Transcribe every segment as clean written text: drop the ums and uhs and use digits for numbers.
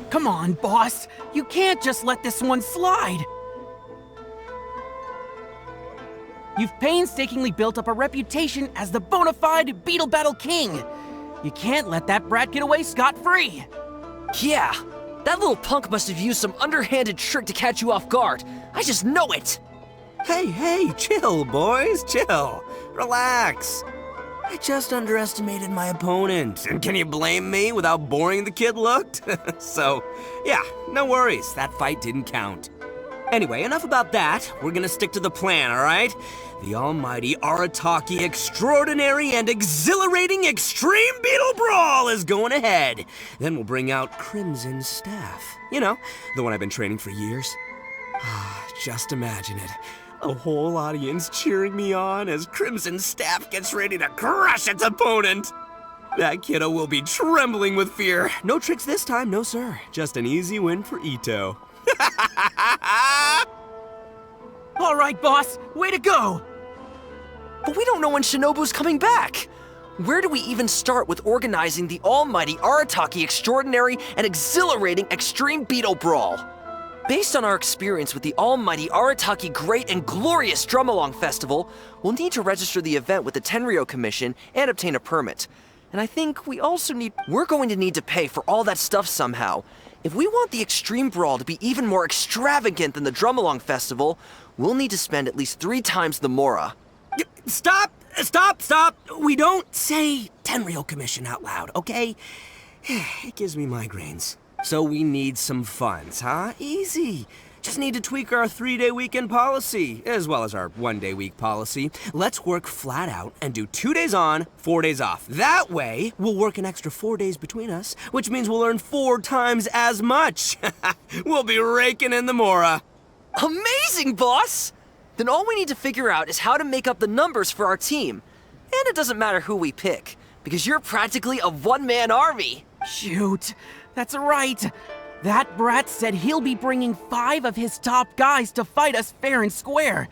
Come on, boss. You can't just let this one slide. You've painstakingly built up a reputation as the bona fide Beetle Battle King. You can't let that brat get away scot-free. Yeah, that little punk must have used some underhanded trick to catch you off guard. I just know it. Hey, chill, boys, chill. Relax. I just underestimated my opponent, and can you blame me with how boring the kid looked? So, yeah, no worries, that fight didn't count. Anyway, enough about that. We're gonna stick to the plan, alright? The almighty Arataki Extraordinary and Exhilarating Extreme Beetle Brawl is going ahead. Then we'll bring out Crimson Staff. You know, the one I've been training for years. Just imagine it. A whole audience cheering me on as Crimson Staff gets ready to crush its opponent. That kiddo will be trembling with fear. No tricks this time, no sir. Just an easy win for Ito. All right, boss, way to go. But we don't know when Shinobu's coming back. Where do we even start with organizing the almighty Arataki Extraordinary and Exhilarating Extreme Beetle Brawl? Based on our experience with the almighty Arataki Great and Glorious Drum-Along Festival, we'll need to register the event with the Tenryo Commission and obtain a permit. And I think we're going to need to pay for all that stuff somehow. If we want the Extreme Brawl to be even more extravagant than the Drum-Along Festival, we'll need to spend at least 3 times the Mora. Stop! We don't say Tenryo Commission out loud, okay? It gives me migraines. So we need some funds, huh? Easy. Just need to tweak our 3-day weekend policy, as well as our 1-day week policy. Let's work flat out and do 2 days on, 4 days off. That way, we'll work an extra 4 days between us, which means we'll earn 4 times as much. We'll be raking in the Mora. Amazing, boss! Then all we need to figure out is how to make up the numbers for our team. And it doesn't matter who we pick, because you're practically a one-man army. Shoot, that's right. That brat said he'll be bringing 5 of his top guys to fight us fair and square.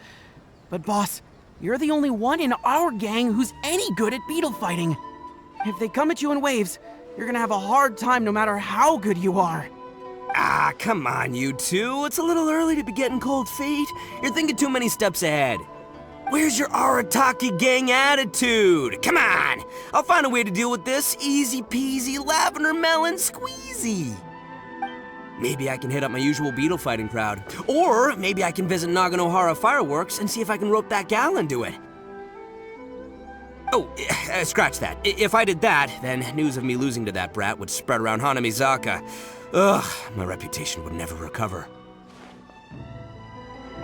But boss, you're the only one in our gang who's any good at beetle fighting. If they come at you in waves, you're gonna have a hard time no matter how good you are. Come on, you two. It's a little early to be getting cold feet. You're thinking too many steps ahead. Where's your Arataki gang attitude? Come on! I'll find a way to deal with this. Easy peasy, lavender melon squeezy. Maybe I can hit up my usual beetle fighting crowd. Or maybe I can visit Naganohara Fireworks and see if I can rope that gal into it. Oh, scratch that. If I did that, then news of me losing to that brat would spread around Hanamizaka. Ugh, my reputation would never recover.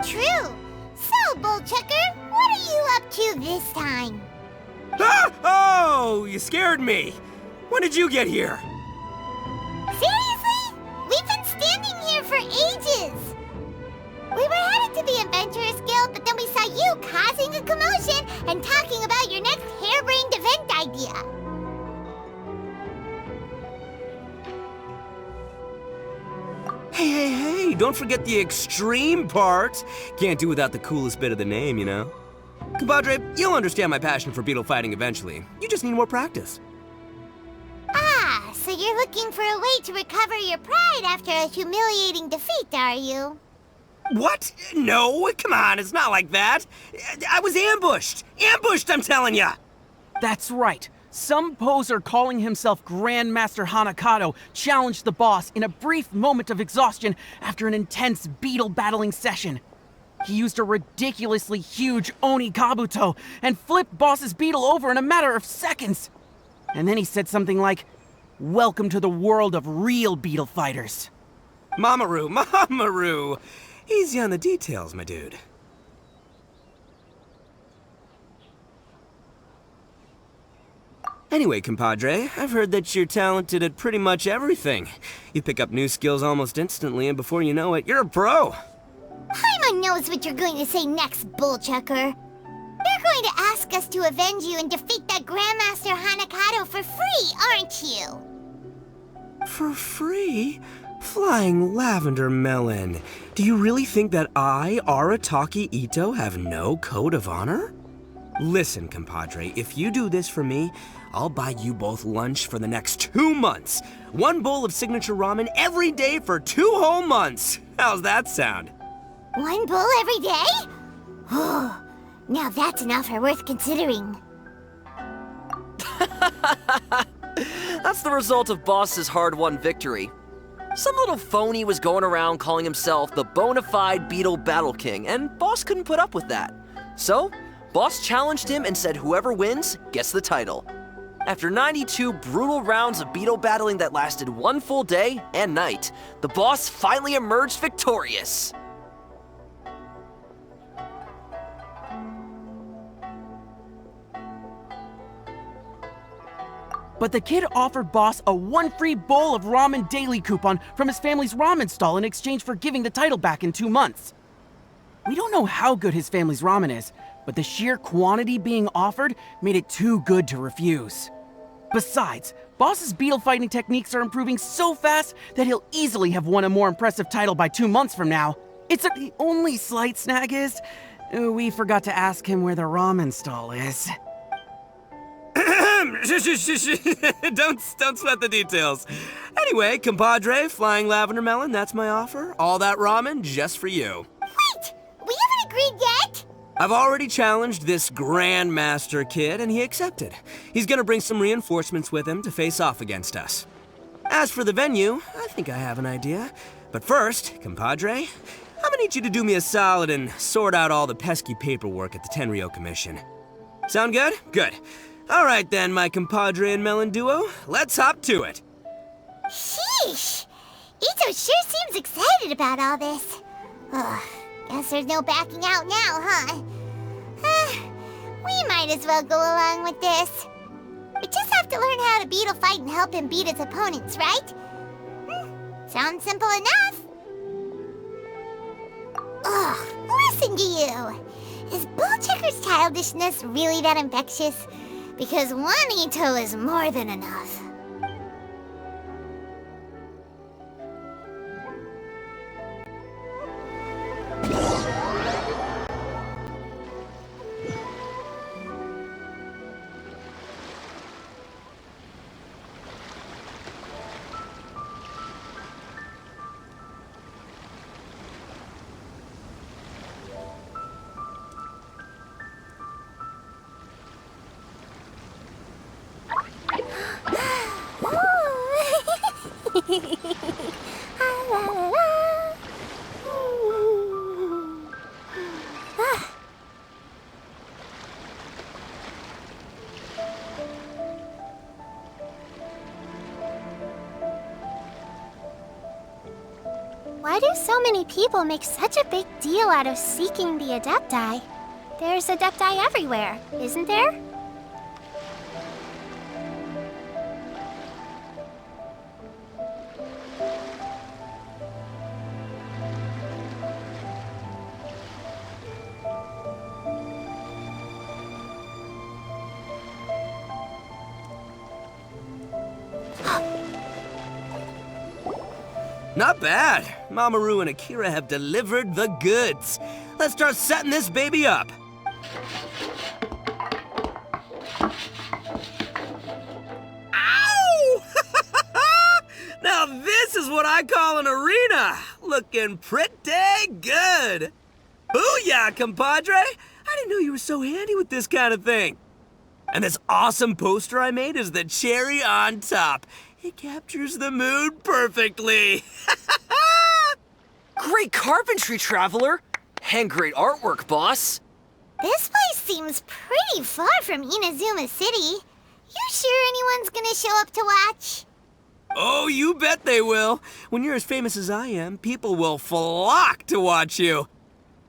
True. So, Bullchucker, what are you up to this time? Oh, you scared me. When did you get here? Seriously? We've been standing here for ages. We were headed to the Adventurers Guild, but then we saw you causing a commotion and talking about your next harebrained event idea. Hey, don't forget the extreme part. Can't do without the coolest bit of the name, you know? Compadre, you'll understand my passion for beetle fighting eventually. You just need more practice. So you're looking for a way to recover your pride after a humiliating defeat, are you? What? No, come on, it's not like that. I was ambushed. Ambushed, I'm telling ya. That's right. Some poser calling himself Grandmaster Hanakato challenged the boss in a brief moment of exhaustion after an intense beetle battling session. He used a ridiculously huge Oni Kabuto and flipped boss's beetle over in a matter of seconds. And then he said something like, "Welcome to the world of real beetle fighters." Mamaru! Easy on the details, my dude. Anyway, compadre, I've heard that you're talented at pretty much everything. You pick up new skills almost instantly, and before you know it, you're a pro. Paimon knows what you're going to say next, Bullchucker. You're going to ask us to avenge you and defeat that Grandmaster Hanakato for free, aren't you? For free? Flying lavender melon. Do you really think that I, Arataki Ito, have no code of honor? Listen, compadre, if you do this for me, I'll buy you both lunch for the next 2 months. 1 bowl of signature ramen every day for 2 whole months. How's that sound? 1 bowl every day? Oh, now that's an offer worth considering. That's the result of Boss's hard-won victory. Some little phony was going around calling himself the bona fide Beetle Battle King, and Boss couldn't put up with that. So, Boss challenged him and said whoever wins gets the title. After 92 brutal rounds of Beetle battling that lasted 1 full day and night, the Boss finally emerged victorious. But the kid offered Boss a 1 free bowl of ramen daily coupon from his family's ramen stall in exchange for giving the title back in 2 months. We don't know how good his family's ramen is, but the sheer quantity being offered made it too good to refuse. Besides, Boss's Beetle fighting techniques are improving so fast that he'll easily have won a more impressive title by 2 months from now. The only slight snag is, we forgot to ask him where the ramen stall is. Don't sweat the details. Anyway, compadre, flying lavender melon, that's my offer. All that ramen just for you. Wait! We haven't agreed yet? I've already challenged this Grandmaster kid, and he accepted. He's gonna bring some reinforcements with him to face off against us. As for the venue, I think I have an idea. But first, compadre, I'm gonna need you to do me a solid and sort out all the pesky paperwork at the Tenryo Commission. Sound good? Good. All right then, my compadre and melon duo, let's hop to it. Sheesh! Ito sure seems excited about all this. Ugh, guess there's no backing out now, huh? We might as well go along with this. We just have to learn how to Beetle fight and help him beat his opponents, right? Sounds simple enough. Ugh, listen to you. Is Bullchecker's childishness really that infectious? Because 1 Ito is more than enough. Why do so many people make such a big deal out of seeking the Adepti? There's Adepti everywhere, isn't there? Not bad. Mamoru and Akira have delivered the goods. Let's start setting this baby up. Ow! Now this is what I call an arena. Looking pretty good. Booyah, compadre! I didn't know you were so handy with this kind of thing. And this awesome poster I made is the cherry on top. It captures the mood perfectly. Great carpentry, Traveler! And great artwork, Boss. This place seems pretty far from Inazuma City. You sure anyone's gonna show up to watch? Oh, you bet they will. When you're as famous as I am, people will flock to watch you.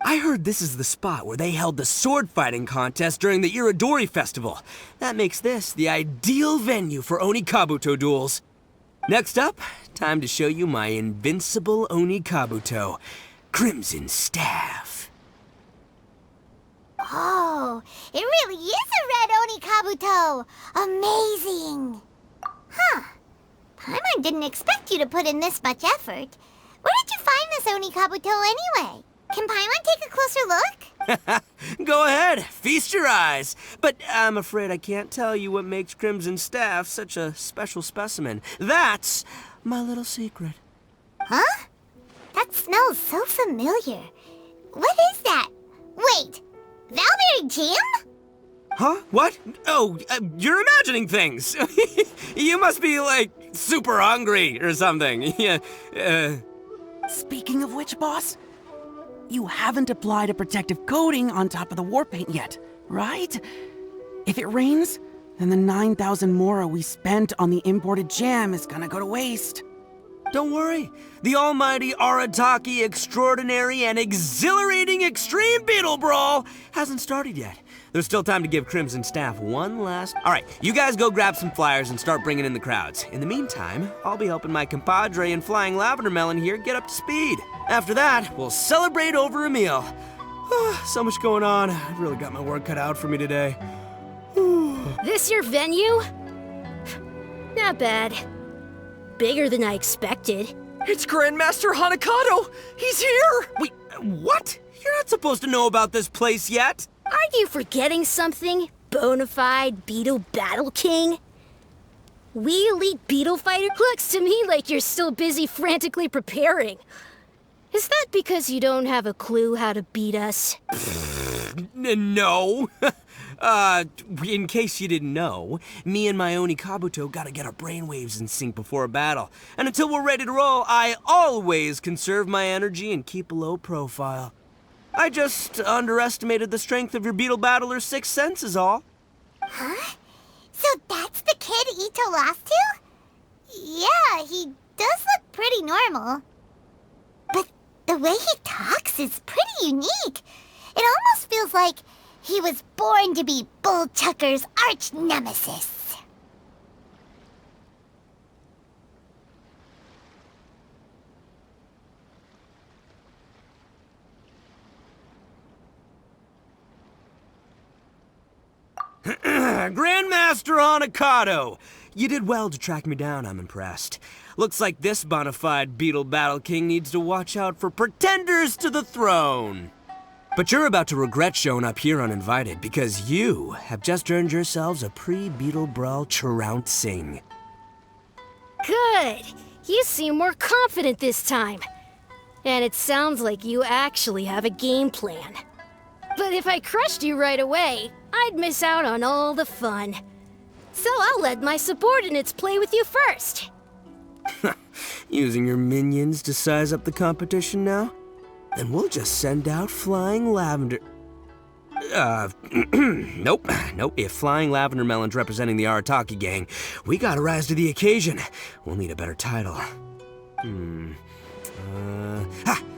I heard this is the spot where they held the sword fighting contest during the Iridori Festival. That makes this the ideal venue for Onikabuto duels. Next up, time to show you my invincible Onikabuto, Crimson Staff. Oh, it really is a red Onikabuto! Amazing! Huh. Paimon didn't expect you to put in this much effort. Where did you find this Onikabuto anyway? Can Paimon take a closer look? Go ahead, feast your eyes. But I'm afraid I can't tell you what makes Crimson Staff such a special specimen. That's my little secret. Huh? That smells so familiar. What is that? Wait, Valberry jam? Huh? What? Oh, you're imagining things. You must be, like, super hungry or something. Yeah, Speaking of which, boss, you haven't applied a protective coating on top of the war paint yet, right? If it rains, then the 9,000 mora we spent on the imported jam is gonna go to waste. Don't worry. The almighty Arataki extraordinary and exhilarating extreme Beetle Brawl hasn't started yet. There's still time to give Crimson Staff one last... All right, you guys go grab some flyers and start bringing in the crowds. In the meantime, I'll be helping my compadre and Flying Lavender Melon here get up to speed. After that, we'll celebrate over a meal. So much going on. I've really got my work cut out for me today. This your venue? Not bad. Bigger than I expected. It's Grandmaster Hanakato! He's here! Wait, what? You're not supposed to know about this place yet. Aren't you forgetting something? Bonafide Beetle Battle King? We elite Beetle fighter? Looks to me like you're still busy frantically preparing. Is that because you don't have a clue how to beat us? No. In case you didn't know, me and my Oni Kabuto gotta get our brainwaves in sync before a battle. And until we're ready to roll, I always conserve my energy and keep a low profile. I just underestimated the strength of your Beetle Battler's sixth sense is all. Huh? So that's the kid Ito lost to? Yeah, he does look pretty normal. But the way he talks is pretty unique. It almost feels like he was born to be Bull Chucker's arch nemesis. Grandmaster Hanakato! You did well to track me down, I'm impressed. Looks like this bona fide Beetle Battle King needs to watch out for pretenders to the throne. But you're about to regret showing up here uninvited because you have just earned yourselves a pre-Beetle Brawl trouncing. Good. You seem more confident this time. And it sounds like you actually have a game plan. But if I crushed you right away, I'd miss out on all the fun. So I'll let my subordinates play with you first. Using your minions to size up the competition now? Then we'll just send out Flying Lavender... Nope. If Flying Lavender Melon's representing the Arataki gang, we gotta rise to the occasion. We'll need a better title.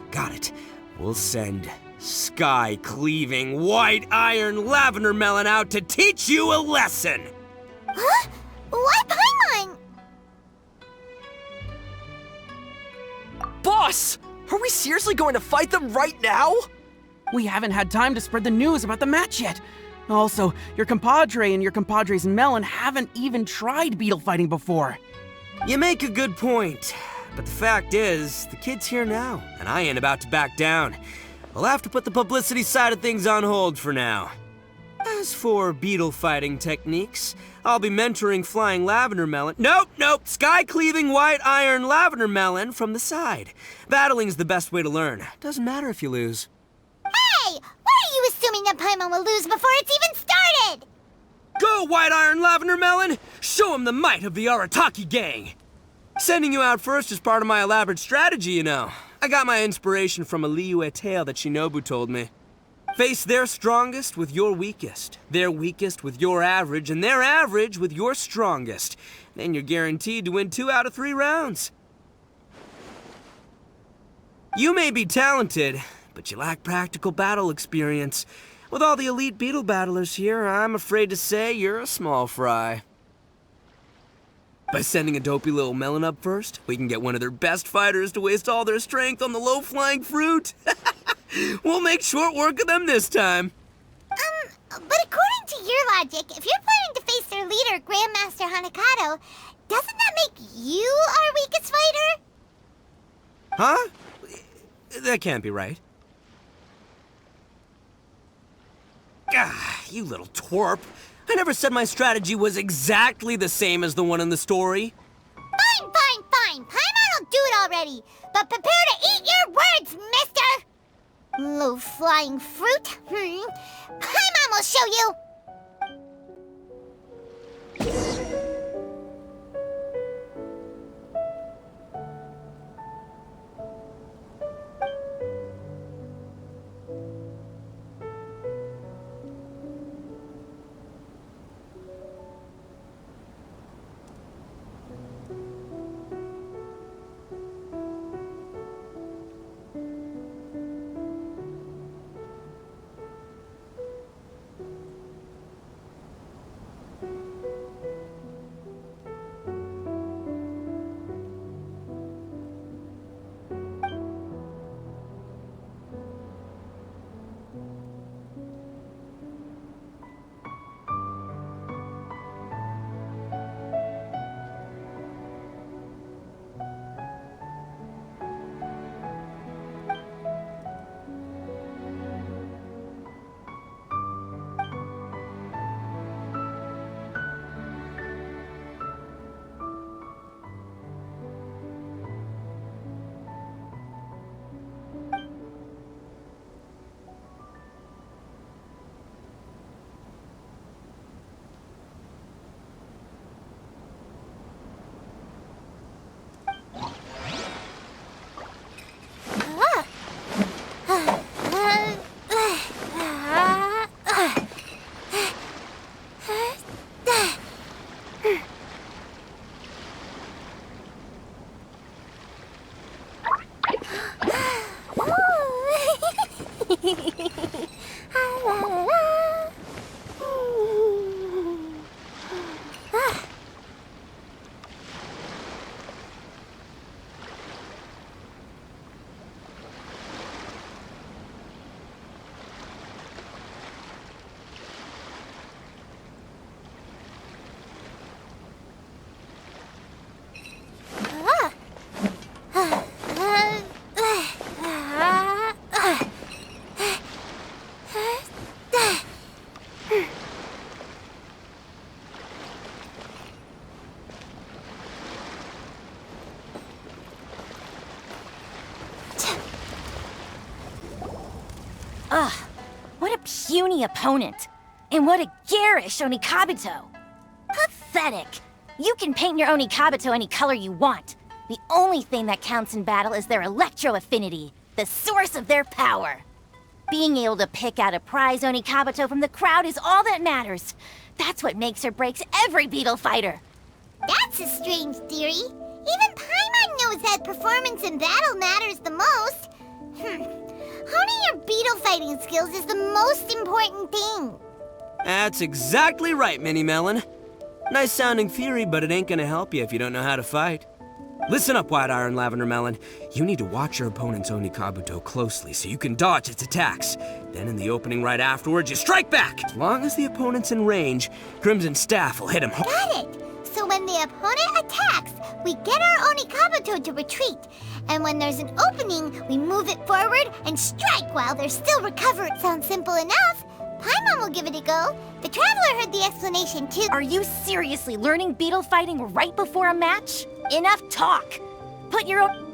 Got it. We'll send Sky-Cleaving White Iron Lavender Melon out to teach you a lesson! Huh? Why Paimon? Boss! Are we seriously going to fight them right now? We haven't had time to spread the news about the match yet. Also, your compadre and your compadre's Melon haven't even tried beetle fighting before. You make a good point. But the fact is, the kid's here now, and I ain't about to back down. We'll have to put the publicity side of things on hold for now. As for beetle fighting techniques, I'll be mentoring Flying Lavender Melon. Nope. Sky-Cleaving White Iron Lavender Melon from the side. Battling's the best way to learn. Doesn't matter if you lose. Hey! Why are you assuming that Paimon will lose before it's even started? Go, White Iron Lavender Melon! Show him the might of the Arataki gang! Sending you out first is part of my elaborate strategy, you know. I got my inspiration from a Liyue tale that Shinobu told me. Face their strongest with your weakest, their weakest with your average, and their average with your strongest. Then you're guaranteed to win 2 out of 3 rounds. You may be talented, but you lack practical battle experience. With all the elite beetle battlers here, I'm afraid to say you're a small fry. By sending a dopey little melon up first, we can get one of their best fighters to waste all their strength on the low-flying fruit. We'll make short work of them this time. But according to your logic, if you're planning to face their leader, Grandmaster Hanakato, doesn't that make you our weakest fighter? Huh? That can't be right. Ah, you little twerp. I never said my strategy was exactly the same as the one in the story. Fine, fine, fine. Paimon'll do it already. But prepare to eat your words, mister! Low-flying fruit? Paimon will show you! Ugh, what a puny opponent. And what a garish Onikabuto. Pathetic. You can paint your Onikabuto any color you want. The only thing that counts in battle is their electro affinity, the source of their power. Being able to pick out a prize Onikabuto from the crowd is all that matters. That's what makes or breaks every Beetle fighter. That's a strange theory. Even Paimon knows that performance in battle matters the most. Honing your Beetle fighting skills is the most important thing. That's exactly right, Mini Melon. Nice sounding theory, but it ain't gonna help you if you don't know how to fight. Listen up, White Iron Lavender Melon. You need to watch your opponent's Onikabuto closely so you can dodge its attacks. Then in the opening right afterwards, you strike back! As long as the opponent's in range, Crimson Staff will hit him hard. Got it! So when the opponent attacks, we get our Onikabuto to retreat. And when there's an opening, we move it forward and strike while they're still recovered. Sounds simple enough. Paimon will give it a go. The Traveler heard the explanation too. Are you seriously learning Beetle fighting right before a match? Enough talk! Put your own...